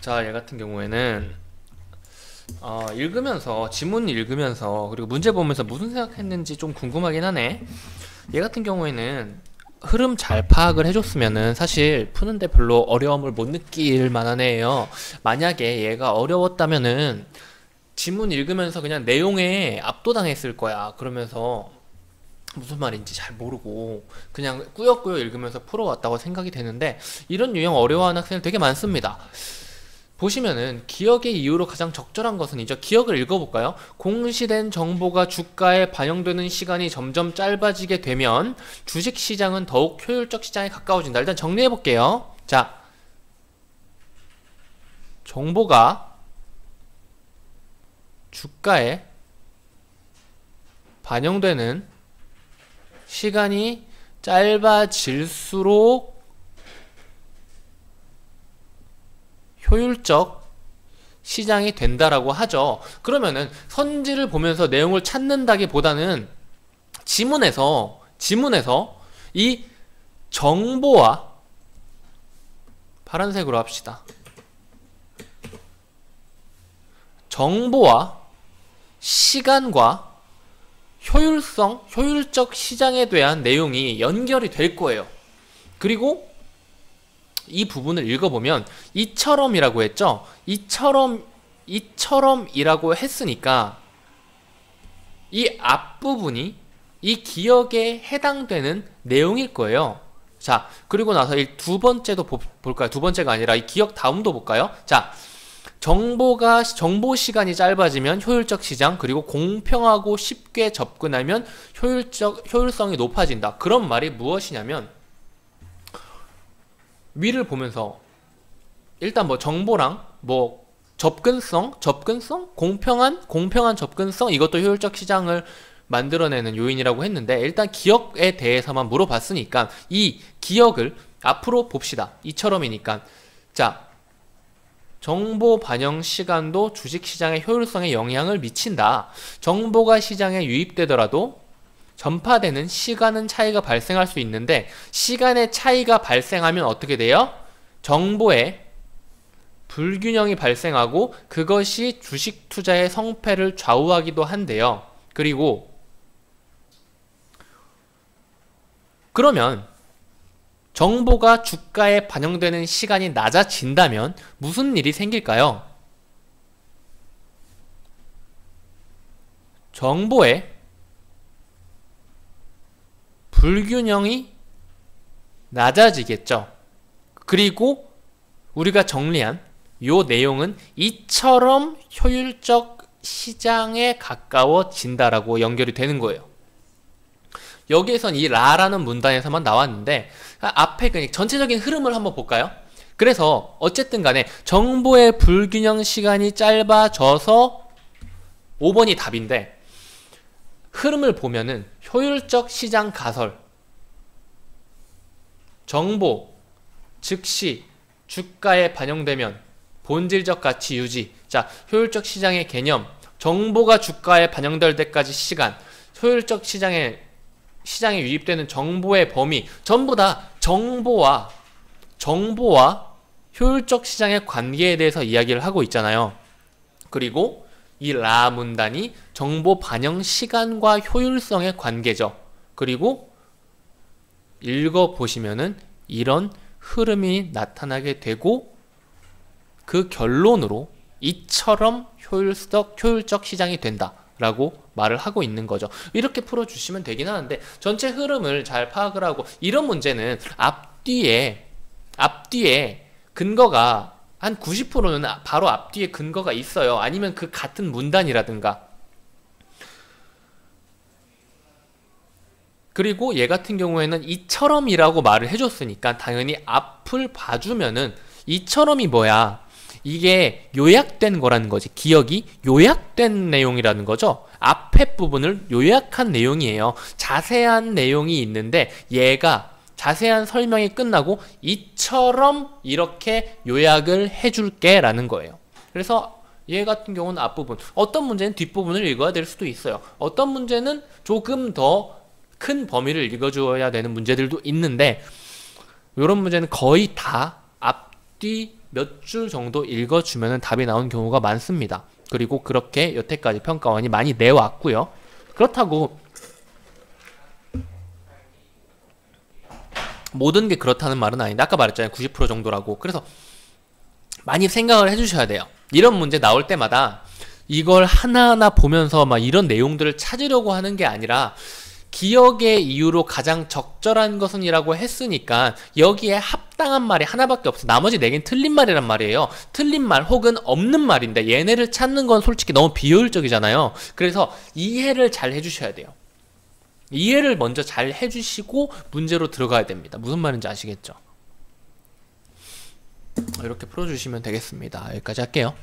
자, 얘 같은 경우에는 읽으면서 지문 읽으면서 그리고 문제 보면서 무슨 생각했는지 좀 궁금하긴 하네. 얘 같은 경우에는 흐름 잘 파악을 해줬으면은 사실 푸는데 별로 어려움을 못 느낄 만한 애예요. 만약에 얘가 어려웠다면은 지문 읽으면서 그냥 내용에 압도당했을 거야. 그러면서 무슨 말인지 잘 모르고 그냥 꾸역꾸역 읽으면서 풀어왔다고 생각이 되는데, 이런 유형 어려워하는 학생들 되게 많습니다. 보시면은 기억의 이유로 가장 적절한 것은 이죠. 기억을 읽어볼까요? 공시된 정보가 주가에 반영되는 시간이 점점 짧아지게 되면 주식시장은 더욱 효율적 시장에 가까워진다. 일단 정리해볼게요. 자, 정보가 주가에 반영되는 시간이 짧아질수록 효율적 시장이 된다라고 하죠. 그러면은 선지를 보면서 내용을 찾는다기보다는 지문에서 이 정보와, 파란색으로 합시다. 정보와 시간과 효율적 시장에 대한 내용이 연결이 될 거예요. 그리고 이 부분을 읽어보면 이처럼이라고 했죠. 이처럼이라고 했으니까 이 앞부분이 이 기억에 해당되는 내용일 거예요. 자, 그리고 나서 이 두 번째도 볼까요? 두 번째가 아니라 이 기억 다음도 볼까요? 자, 정보 시간이 짧아지면 효율적 시장, 그리고 공평하고 쉽게 접근하면 효율성이 높아진다. 그런 말이 무엇이냐면, 위를 보면서 일단 뭐 정보랑 뭐 접근성, 공평한 접근성, 이것도 효율적 시장을 만들어내는 요인이라고 했는데, 일단 기억에 대해서만 물어봤으니까 이 기억을 앞으로 봅시다. 이처럼이니까. 자, 정보 반영 시간도 주식시장의 효율성에 영향을 미친다. 정보가 시장에 유입되더라도 전파되는 시간은 차이가 발생할 수 있는데, 시간의 차이가 발생하면 어떻게 돼요? 정보에 불균형이 발생하고 그것이 주식 투자의 성패를 좌우하기도 한대요. 그러면 정보가 주가에 반영되는 시간이 낮아진다면 무슨 일이 생길까요? 정보의 불균형이 낮아지겠죠. 그리고 우리가 정리한 요 내용은 이처럼 효율적 시장에 가까워진다라고 연결이 되는 거예요. 여기에선 이 라라는 문단에서만 나왔는데, 앞에 그냥 전체적인 흐름을 한번 볼까요? 그래서 어쨌든 간에 정보의 불균형 시간이 짧아져서 5번이 답인데, 흐름을 보면은 효율적 시장 가설, 정보, 즉시 주가에 반영되면 본질적 가치 유지. 자, 효율적 시장의 개념, 정보가 주가에 반영될 때까지 시간, 효율적 시장에 유입되는 정보의 범위, 전부 다 정보와 효율적 시장의 관계에 대해서 이야기를 하고 있잖아요. 그리고 이 라 문단이 정보 반영 시간과 효율성의 관계죠. 그리고 읽어보시면은 이런 흐름이 나타나게 되고, 그 결론으로 이처럼 효율적 시장이 된다 라고 말을 하고 있는 거죠. 이렇게 풀어주시면 되긴 하는데, 전체 흐름을 잘 파악을 하고, 이런 문제는 앞뒤에 근거가 한 90%는 바로 앞뒤에 근거가 있어요. 아니면 그 같은 문단이라든가. 그리고 얘 같은 경우에는 이처럼이라고 말을 해줬으니까 당연히 앞을 봐주면은, 이처럼이 뭐야? 이게 요약된 거라는 거지. 기억이 요약된 내용이라는 거죠. 앞에 부분을 요약한 내용이에요. 자세한 내용이 있는데 얘가 자세한 설명이 끝나고 이처럼 이렇게 요약을 해줄게 라는 거예요. 그래서 얘 같은 경우는 앞부분, 어떤 문제는 뒷부분을 읽어야 될 수도 있어요. 어떤 문제는 조금 더 큰 범위를 읽어줘야 되는 문제들도 있는데, 이런 문제는 거의 다 앞뒤 몇 줄 정도 읽어주면 답이 나온 경우가 많습니다. 그리고 그렇게 여태까지 평가원이 많이 내왔고요. 그렇다고 모든 게 그렇다는 말은 아닌데 아까 말했잖아요. 90% 정도라고. 그래서 많이 생각을 해주셔야 돼요. 이런 문제 나올 때마다 이걸 하나하나 보면서 막 이런 내용들을 찾으려고 하는 게 아니라 기억의 이유로 가장 적절한 것은 이라고 했으니까 여기에 합당한 말이 하나밖에 없어. 나머지 4개는 틀린 말이란 말이에요. 틀린 말 혹은 없는 말인데 얘네를 찾는 건 솔직히 너무 비효율적이잖아요. 그래서 이해를 잘 해주셔야 돼요. 이해를 먼저 잘 해주시고 문제로 들어가야 됩니다. 무슨 말인지 아시겠죠? 이렇게 풀어주시면 되겠습니다. 여기까지 할게요.